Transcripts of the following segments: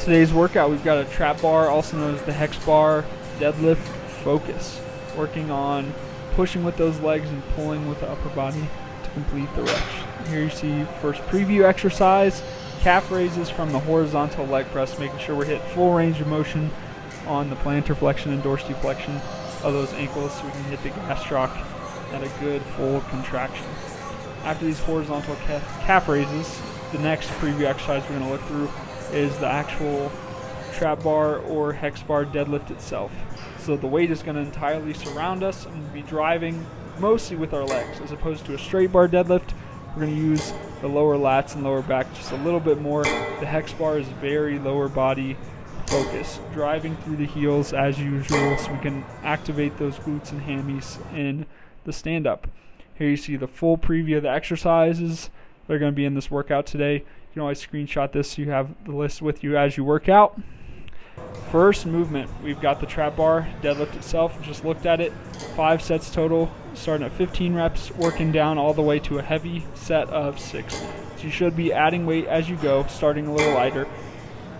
Today's workout, we've got a trap bar, also known as the hex bar, deadlift focus, working on pushing with those legs and pulling with the upper body to complete the reps. Here you see first preview exercise, calf raises from the horizontal leg press, making sure we're hitting full range of motion on the plantar flexion and dorsiflexion of those ankles so we can hit the gastroc at a good full contraction. After these horizontal calf raises, the next preview exercise we're going to look through is the actual trap bar or hex bar deadlift itself. So the weight is going to entirely surround us and be driving mostly with our legs. As opposed to a straight bar deadlift, we're going to use the lower lats and lower back just a little bit more. The hex bar is very lower body focus, driving through the heels as usual so we can activate those glutes and hammies in the stand-up. Here you see the full preview of the exercises that are going to be in this workout today. You can always screenshot this so you have the list with you as you work out. First movement, we've got the trap bar deadlift itself. Just looked at it. 5 sets total, starting at 15 reps, working down all the way to a heavy set of 6. So you should be adding weight as you go, starting a little lighter.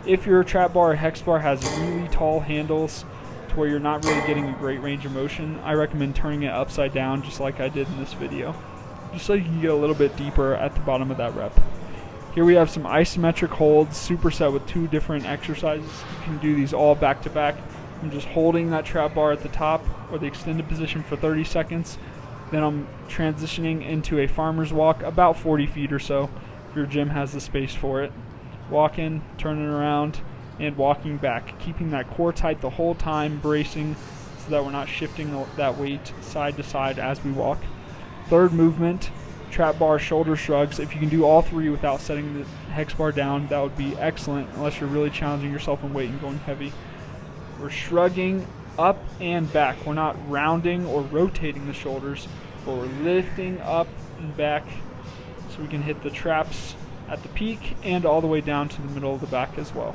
If your trap bar or hex bar has really tall handles to where you're not really getting a great range of motion, I recommend turning it upside down just like I did in this video, just so you can get a little bit deeper at the bottom of that rep. Here we have some isometric holds, superset with 2 different exercises. You can do these all back to back. I'm just holding that trap bar at the top or the extended position for 30 seconds. Then I'm transitioning into a farmer's walk about 40 feet or so if your gym has the space for it. Walking, turning around, and walking back. Keeping that core tight the whole time, bracing so that we're not shifting that weight side to side as we walk. Third movement, trap bar shoulder shrugs. If you can do all 3 without setting the hex bar down, that would be excellent, unless you're really challenging yourself in weight and going heavy. We're shrugging up and back. We're not rounding or rotating the shoulders, but we're lifting up and back so we can hit the traps at the peak and all the way down to the middle of the back as well.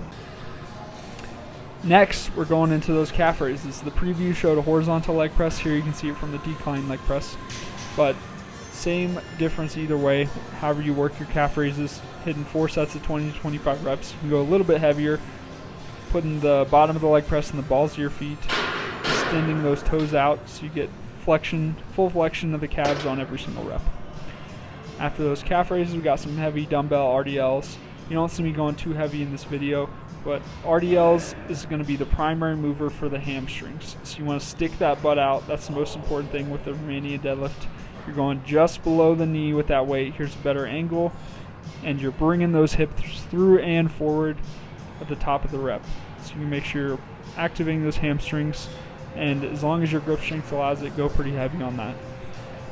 Next, we're going into those calf raises. The preview showed a horizontal leg press. Here you can see it from the decline leg press, but same difference either way. However you work your calf raises, hitting 4 sets of 20 to 25 reps. You can go a little bit heavier, putting the bottom of the leg press in the balls of your feet, extending those toes out so you get flexion, full flexion of the calves on every single rep. After those calf raises, we got some heavy dumbbell RDLs. You don't see me going too heavy in this video, but RDLs is going to be the primary mover for the hamstrings. So you want to stick that butt out. That's the most important thing with the Romanian deadlift. You're going just below the knee with that weight. Here's a better angle, and you're bringing those hips through and forward at the top of the rep. So you can make sure you're activating those hamstrings, and as long as your grip strength allows it, go pretty heavy on that.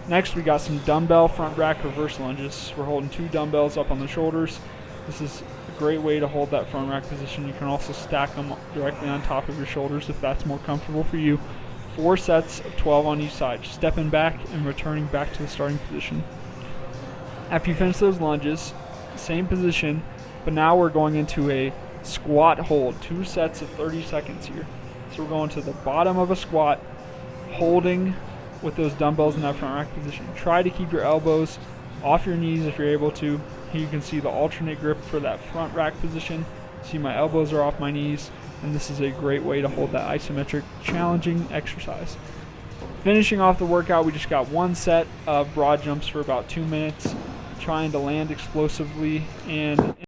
Next, we got some dumbbell front rack reverse lunges. We're holding 2 dumbbells up on the shoulders. This is a great way to hold that front rack position. You can also stack them directly on top of your shoulders if that's more comfortable for you. 4 sets of 12 on each side, stepping back and returning back to the starting position. After you finish those lunges, same position, but now we're going into a squat hold, 2 sets of 30 seconds here. So we're going to the bottom of a squat, holding with those dumbbells in that front rack position. Try to keep your elbows off your knees if you're able to. Here you can see the alternate grip for that front rack position. See, my elbows are off my knees, and this is a great way to hold that isometric, challenging exercise. Finishing off the workout, we just got 1 set of broad jumps for about 2 minutes, trying to land explosively and